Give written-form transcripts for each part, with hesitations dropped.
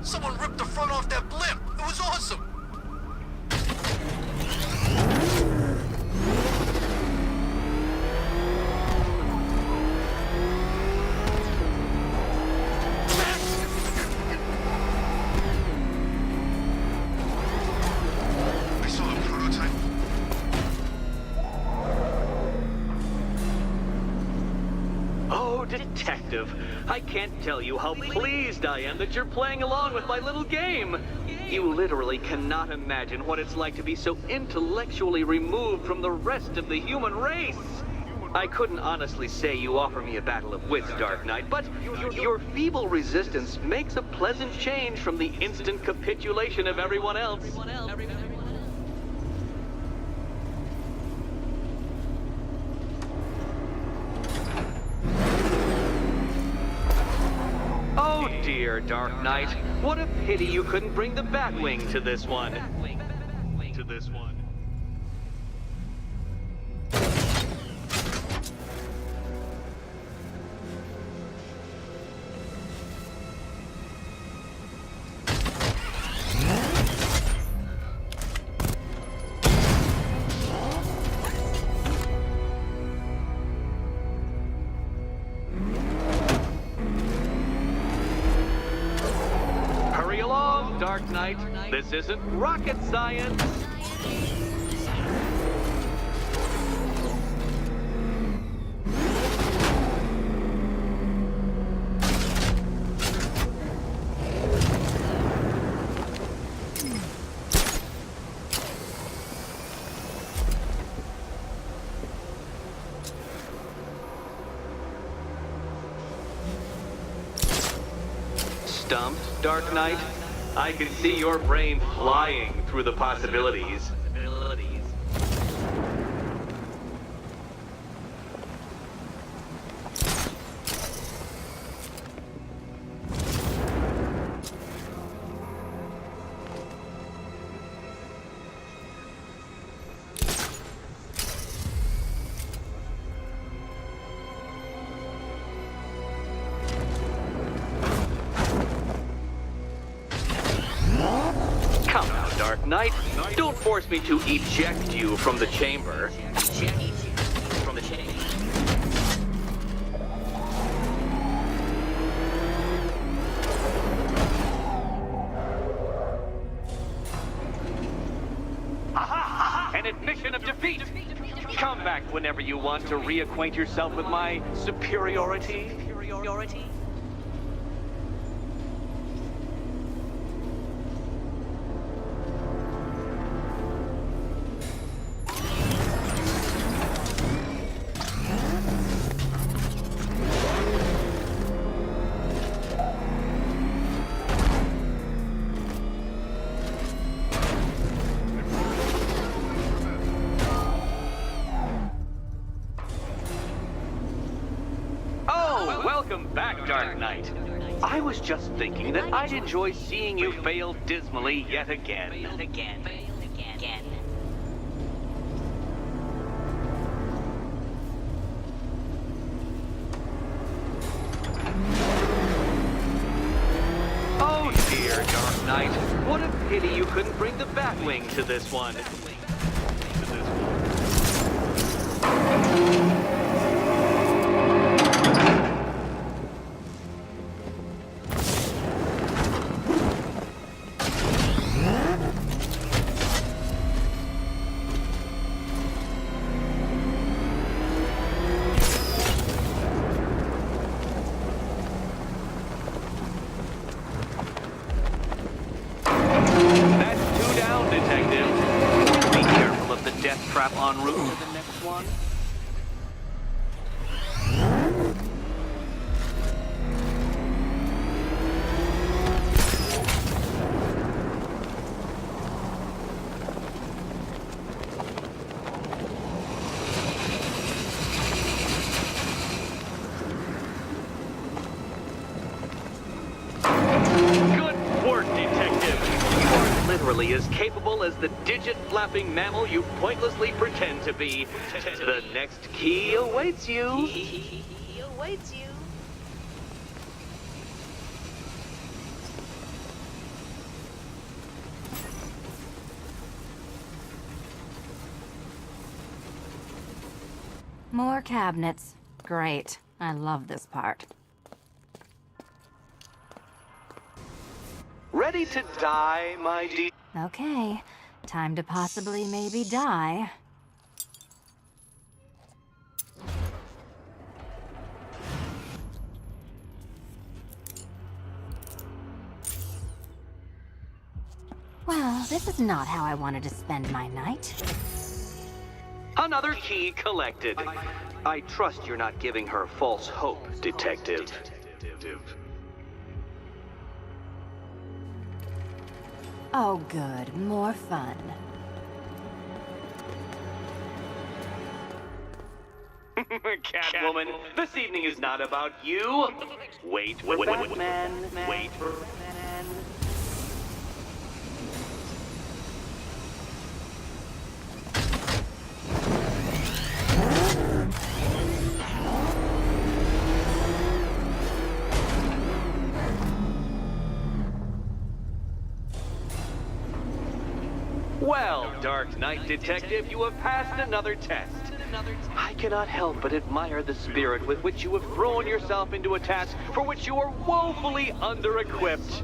Someone ripped the front off that blimp. It was awesome. I saw the prototype. Oh, Detective, I can't tell you how pleased I am that you're playing along with my little game. You literally cannot imagine what it's like to be so intellectually removed from the rest of the human race. I couldn't honestly say you offer me a battle of wits, Dark Knight, but your feeble resistance makes a pleasant change from the instant capitulation of everyone else. Oh dear, Dark Knight. What a pity you couldn't bring the Batwing to this one. Hurry along, Dark Knight. This isn't rocket science. Stumped, Dark Knight? I can see your brain flying through the possibilities. Come now, Dark Knight. Don't force me to eject you from the chamber. Aha! An admission of defeat. Come back whenever you want to reacquaint yourself with my superiority. Oh, welcome back, Dark Knight. I was just thinking that I'd enjoy seeing you fail dismally yet again. Oh dear, Dark Knight. What a pity you couldn't bring the Batwing to this one. That's two down, Detective. Be careful of the death trap en route to the next one. Good work, Detective. You are literally as capable as the digit-flapping mammal you pointlessly pretend to be. The next key awaits you. More cabinets. Great. I love this part. Ready to die, my dear? Okay. Time to possibly maybe die. Well, this is not how I wanted to spend my night. Another key collected. I trust you're not giving her false hope, Detective. Oh good, more fun. Catwoman, this evening is not about you. Wait for Batman. Wait for Batman. Well, Dark Knight Detective, you have passed another test. I cannot help but admire the spirit with which you have thrown yourself into a task for which you are woefully under-equipped.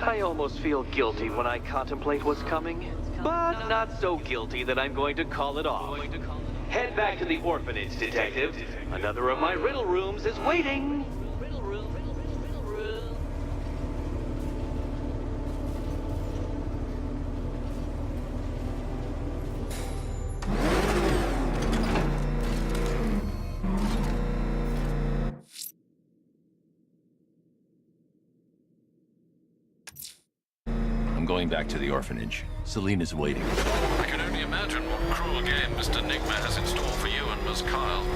I almost feel guilty when I contemplate what's coming, but not so guilty that I'm going to call it off. Head back to the orphanage, Detective. Another of my riddle rooms is waiting. I'm going back to the orphanage. Celine is waiting. I can only imagine what cruel game Mr. Nigma has in store for you and Miss Kyle.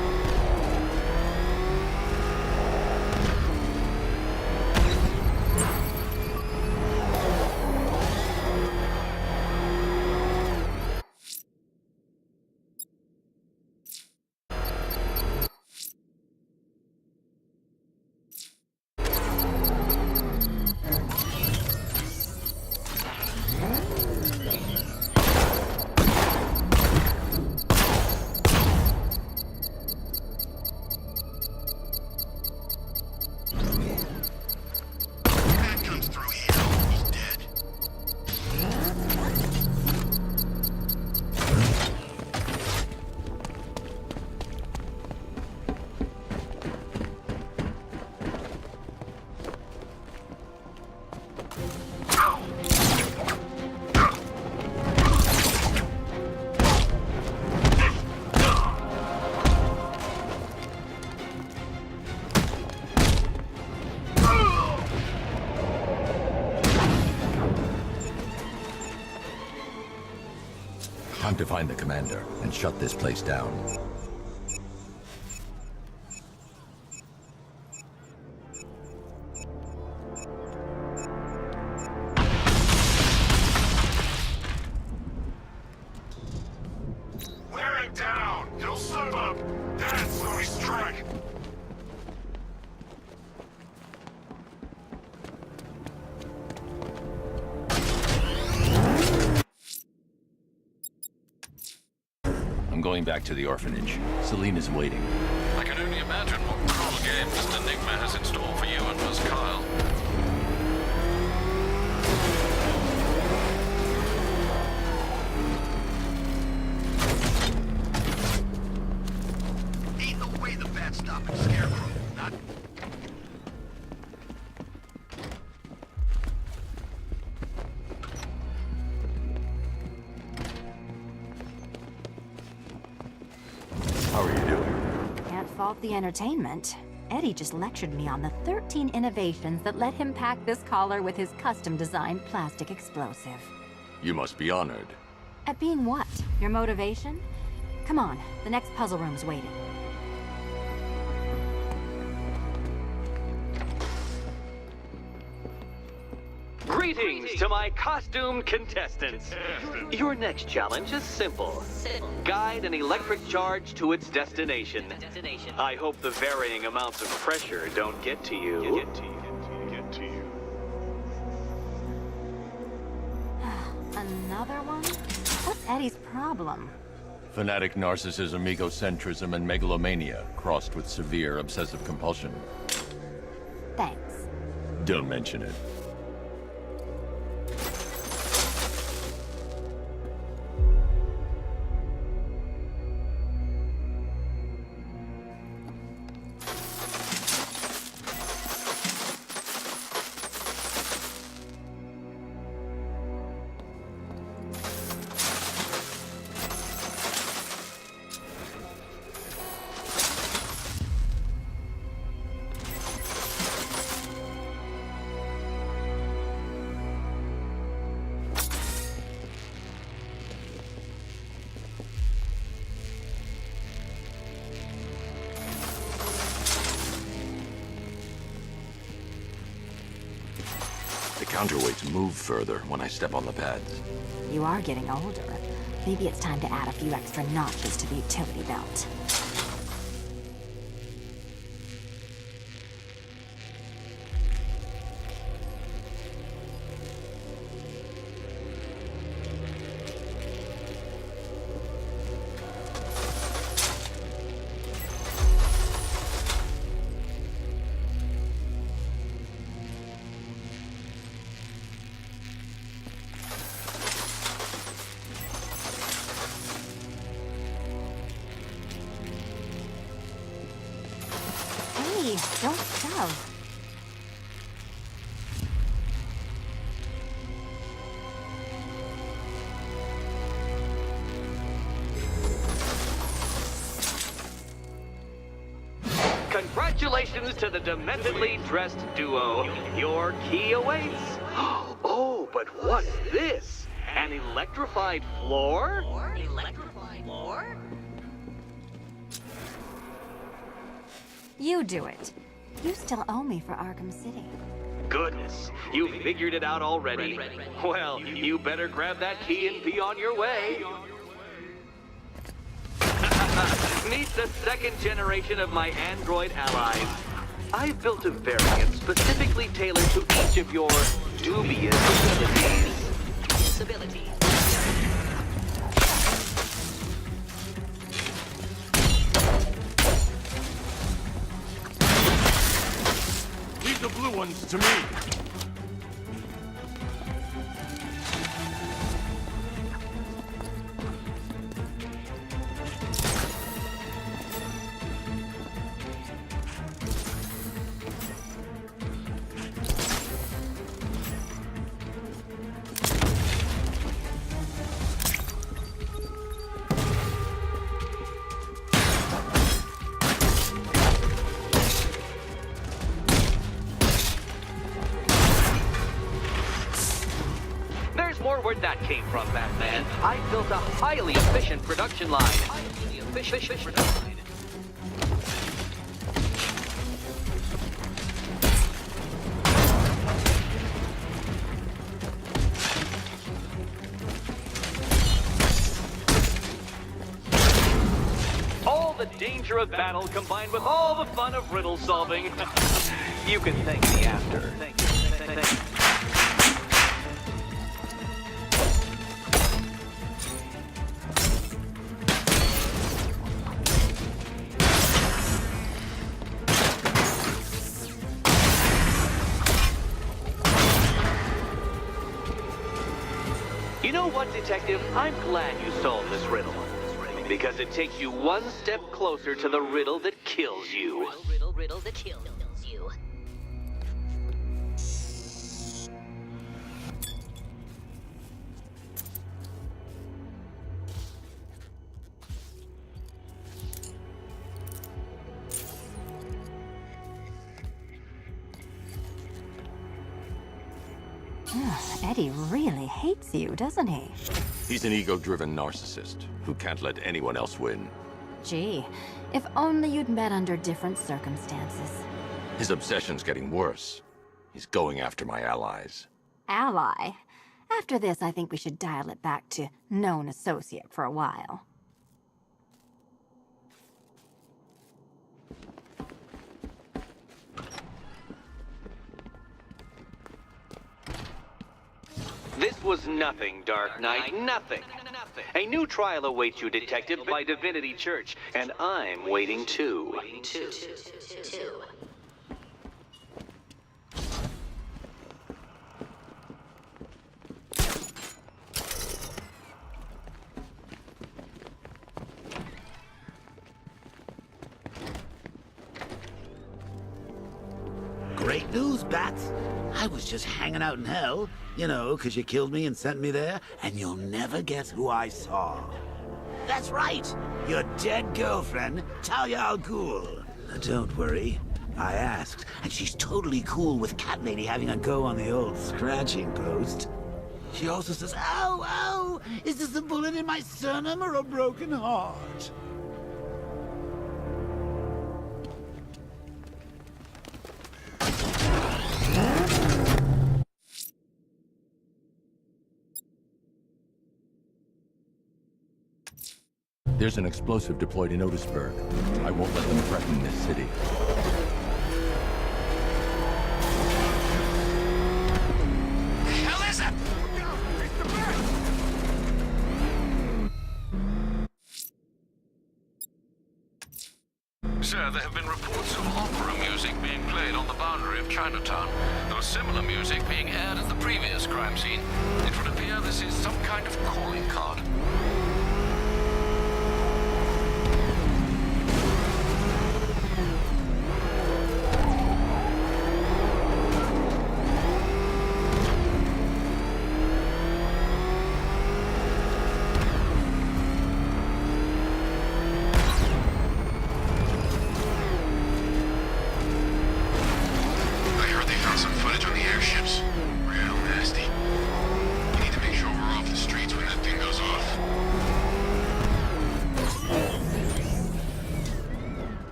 Man comes through here, he's dead. Time to find the commander and shut this place down. Wear it down! He'll serve up! That's when we strike! I'm going back to the orphanage. Celine is waiting. I can only imagine what cruel game Mr. Nigma has in store for you and Miss Kyle. Ain't no way the bat's stopping Scarecrow. Not... How are you doing? Can't fault the entertainment. Eddie just lectured me on the 13 innovations that let him pack this collar with his custom-designed plastic explosive. You must be honored. At being what? Your motivation? Come on, the next puzzle room's waiting. Greetings to my costumed contestants. Your next challenge is simple. Guide an electric charge to its destination. I hope the varying amounts of pressure don't get to you. Another one? What's Eddie's problem? Fanatic narcissism, egocentrism, and megalomania, crossed with severe obsessive compulsion. Thanks. Don't mention it. The counterweights move further when I step on the pads. You are getting older. Maybe it's time to add a few extra notches to the utility belt. Hey, don't shove. Congratulations to the dementedly dressed duo. Your key awaits. Oh, but what's this? An electrified floor? Electrified floor? You do it. You still owe me for Arkham City. Goodness, you figured it out already. Well, you better grab that key and be on your way. Meet the second generation of my android allies. I've built a variant specifically tailored to each of your dubious abilities. Disability. Leave the blue ones to me! More where that came from, Batman. I built a highly efficient production line. Highly efficient production line. All the danger of battle combined with all the fun of riddle solving. You can thank me after. Thank you. Thank you. You know what, Detective? I'm glad you solved this riddle. Because it takes you one step closer to the riddle that kills you. Riddle that kills you. Eddie really hates you, doesn't he? He's an ego-driven narcissist who can't let anyone else win. Gee, if only you'd met under different circumstances. His obsession's getting worse. He's going after my allies. Ally? After this, I think we should dial it back to known associate for a while. This was nothing, Dark Knight, nothing. A new trial awaits you, Detective, by Divinity Church, and I'm waiting too. Great news, Bats. I was just hanging out in hell, you know, 'cause you killed me and sent me there, and you'll never guess who I saw. That's right, your dead girlfriend, Talia al Ghul. Don't worry, I asked, and she's totally cool with Cat Lady having a go on the old scratching post. She also says, ow, ow, is this a bullet in my sternum or a broken heart? There's an explosive deployed in Otisburg. I won't let them threaten this city. Hell is it? Sir, there have been reports of opera music being played on the boundary of Chinatown. There was similar music being aired at the previous crime scene. It would appear this is some kind of calling card.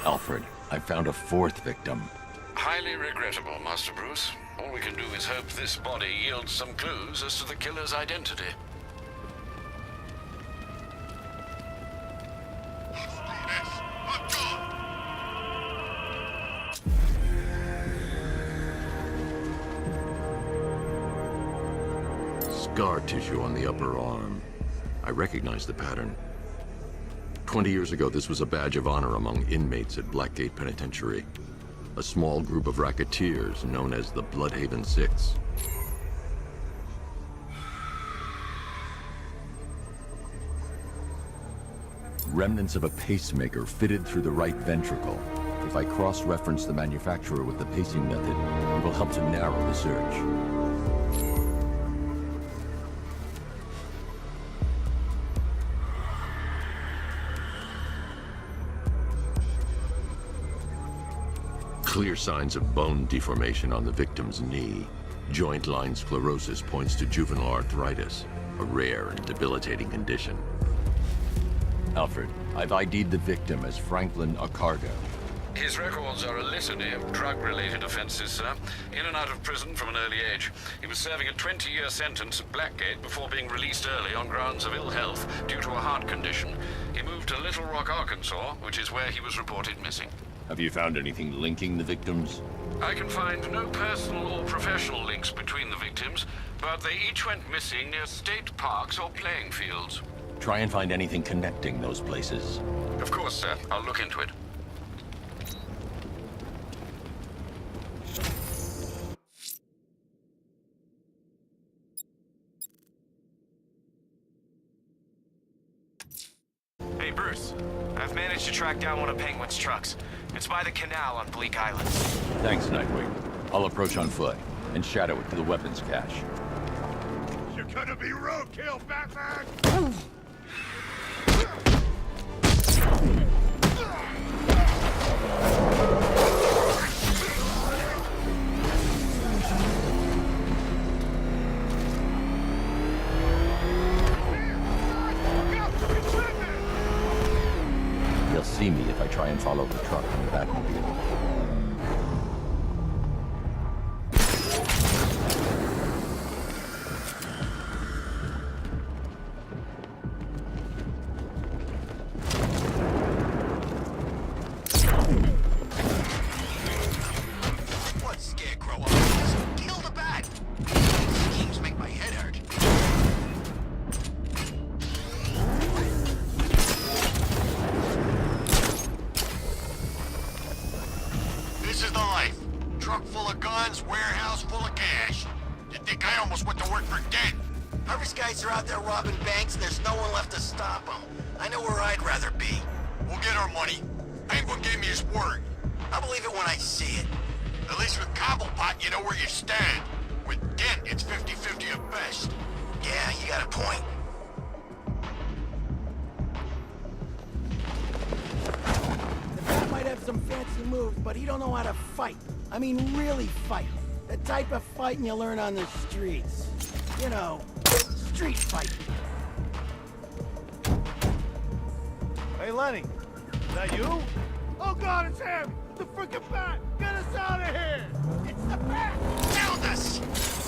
Alfred, I found a fourth victim. Highly regrettable, Master Bruce. All we can do is hope this body yields some clues as to the killer's identity. Scar tissue on the upper arm. I recognize the pattern. 20 years ago, this was a badge of honor among inmates at Blackgate Penitentiary. A small group of racketeers known as the Bloodhaven Six. Remnants of a pacemaker fitted through the right ventricle. If I cross-reference the manufacturer with the pacing method, it will help to narrow the search. Clear signs of bone deformation on the victim's knee. Joint line sclerosis points to juvenile arthritis, a rare and debilitating condition. Alfred, I've ID'd the victim as Franklin Accardo. His records are a litany of drug-related offenses, sir. In and out of prison from an early age. He was serving a 20-year sentence at Blackgate before being released early on grounds of ill health due to a heart condition. He moved to Little Rock, Arkansas, which is where he was reported missing. Have you found anything linking the victims? I can find no personal or professional links between the victims, but they each went missing near state parks or playing fields. Try and find anything connecting those places. Of course, sir. I'll look into it. Hey, Bruce. I've managed to track down one of Penguin's trucks. It's by the canal on Bleak Island. Thanks, Nightwing. I'll approach on foot and shadow it to the weapons cache. You're gonna be roadkill, Batman! They'll see me if I I try and follow the truck and the Batmobile. What scarecrow on this? Kill the bat! These schemes make my head hurt. This is the life. Truck full of guns, warehouse full of cash. You'd think I almost went to work for debt. Harvey's guys are out there robbing banks, and there's no one left to stop them. I know where I'd rather be. We'll get our money. Penguin gave me his word. I'll believe it when I see it. At least with Cobblepot, you know where you stand. With Dent, it's 50-50 at best. Yeah, you got a point. The Bat might have some fancy moves, but he don't know how to fight. I mean, really fight. The type of fighting you learn on the streets. You know, street fighting. Hey, Lenny. Is that you? Oh, God, it's him! The freaking Bat! Get us out of here! It's the Bat! Nailed us!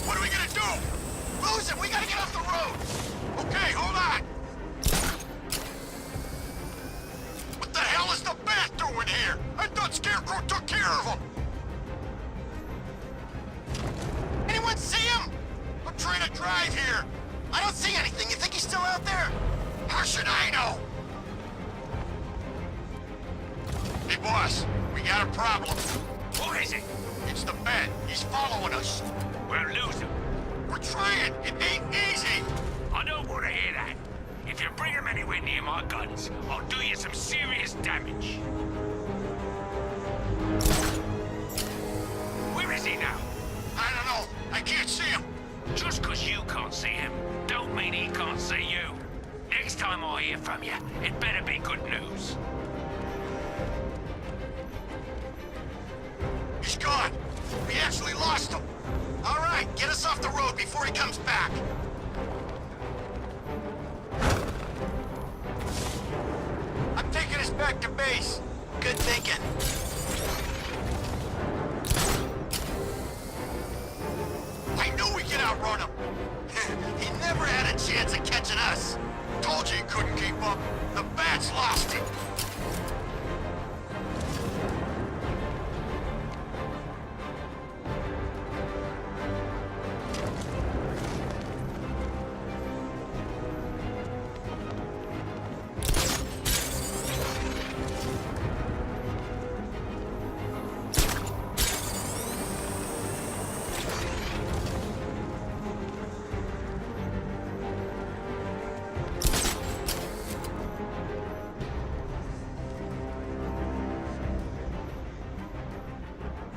What are we gonna do? Lose him! We gotta get off the road! Okay, hold on! What the hell is the Bat doing here? I thought Scarecrow took care of him! Anyone see him? I'm trying to drive here! I don't see anything. You think he's still out there? How should I know? Hey, boss, we got a problem. Who is it? It's the Bat. He's following us. We'll lose him. We're trying. It ain't easy. I don't want to hear that. If you bring him anywhere near my guns, I'll do you some serious damage. Where is he now? I don't know. I can't see him. Just 'cause you can't see him, don't mean he can't see you. Next time I hear from you, it better be good news. He's gone. We actually lost him. All right, get us off the road before he comes back. I'm taking us back to base. Good thinking. I knew we could outrun him. He never had a chance of catching us. Told you he couldn't keep up. The Bat's lost it.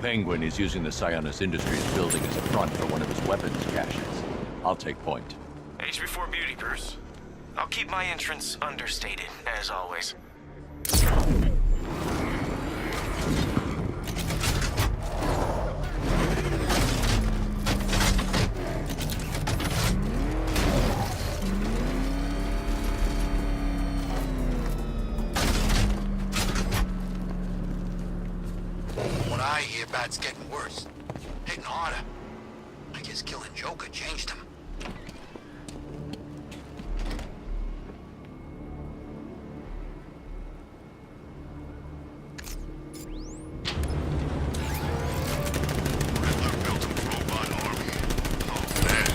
Penguin is using the Sionis Industries building as a front for one of his weapons caches. I'll take point. Age before beauty, Bruce. I'll keep my entrance understated, as always. I hear Bat's getting worse. Hitting harder. I guess killing Joker changed him. Riddler built a robot army. Oh, man.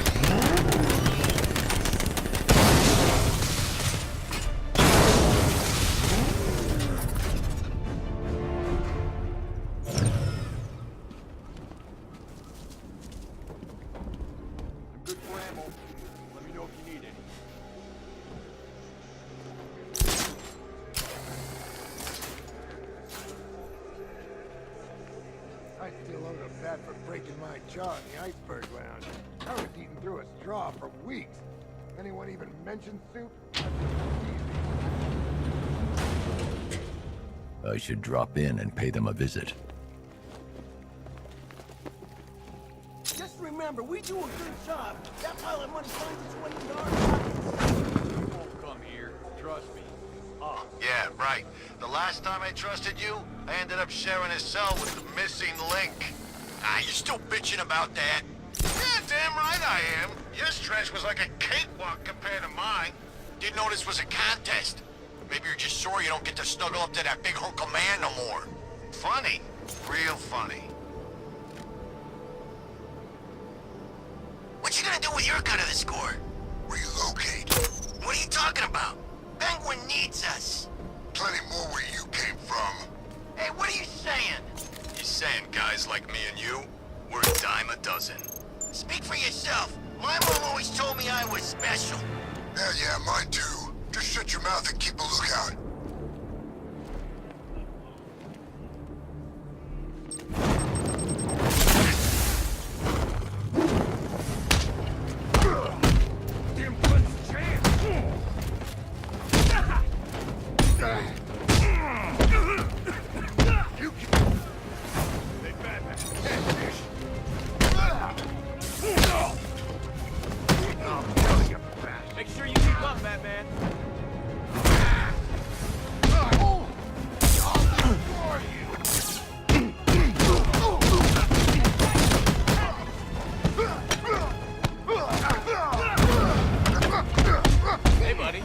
I still owe the Bat for breaking my jaw in the iceberg lounge. I was eating through a straw for weeks. Anyone even mention soup? I should drop in and pay them a visit. Just remember, we do a good job. That pile of money finds its way into our pockets. Won't come here. Trust me. Yeah, right. The last time I trusted you, I ended up sharing a cell with the missing link. Ah, you're still bitching about that? Yeah, damn right I am. Your stretch was like a cakewalk compared to mine. Didn't know this was a contest. Maybe you're just sore you don't get to snuggle up to that big hunk of man no more. Funny. Real funny. What you gonna do with your cut of the score? Relocate. What are you talking about? Penguin needs us. Plenty more where you came from. Hey, what are you saying? He's saying guys like me and you, we're a dime a dozen. Speak for yourself. My mom always told me I was special. Yeah, mine too. Just shut your mouth and keep a lookout. Make sure you keep up, Batman. Hey, buddy.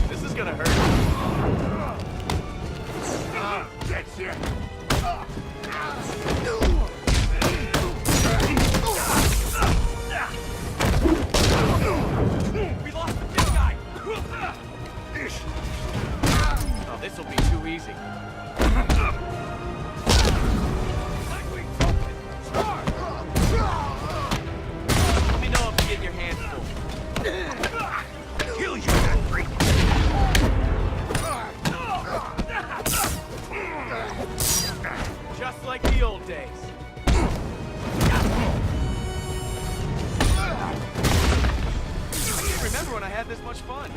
This is gonna hurt. Get you! We lost the big guy. Oh, this will be too easy. Let me know if you get your hands full. Kill you, that freak! Just like the old days. I can't remember when I had this much fun.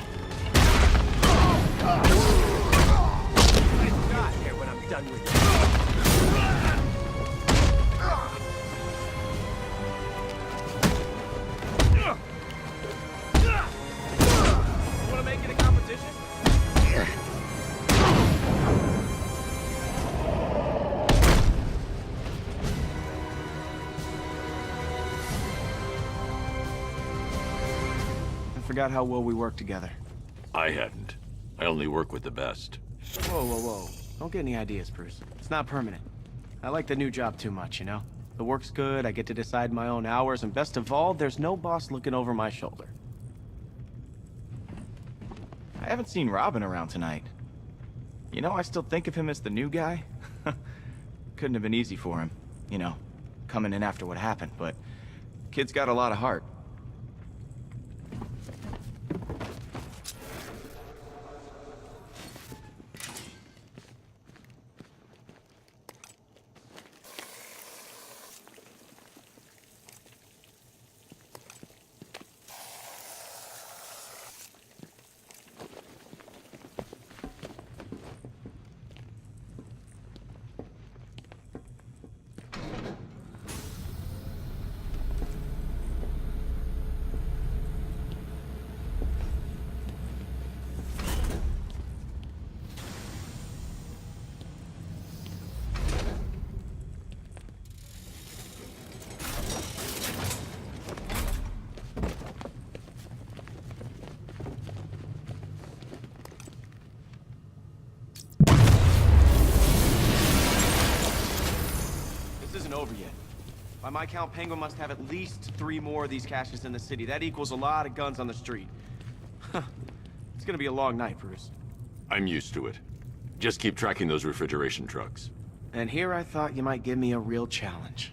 I'm not here when I'm done with you. Want to make it a competition? I forgot how well we work together. I hadn't. I only work with the best. Whoa, whoa, whoa. Don't get any ideas, Bruce. It's not permanent. I like the new job too much, you know? The work's good, I get to decide my own hours, and best of all, there's no boss looking over my shoulder. I haven't seen Robin around tonight. You know, I still think of him as the new guy. Couldn't have been easy for him, you know, coming in after what happened, but kid's got a lot of heart. Over yet. By my count, Penguin must have at least 3 more of these caches in the city. That equals a lot of guns on the street. It's gonna be a long night, Bruce. I'm used to it. Just keep tracking those refrigeration trucks. And here I thought you might give me a real challenge.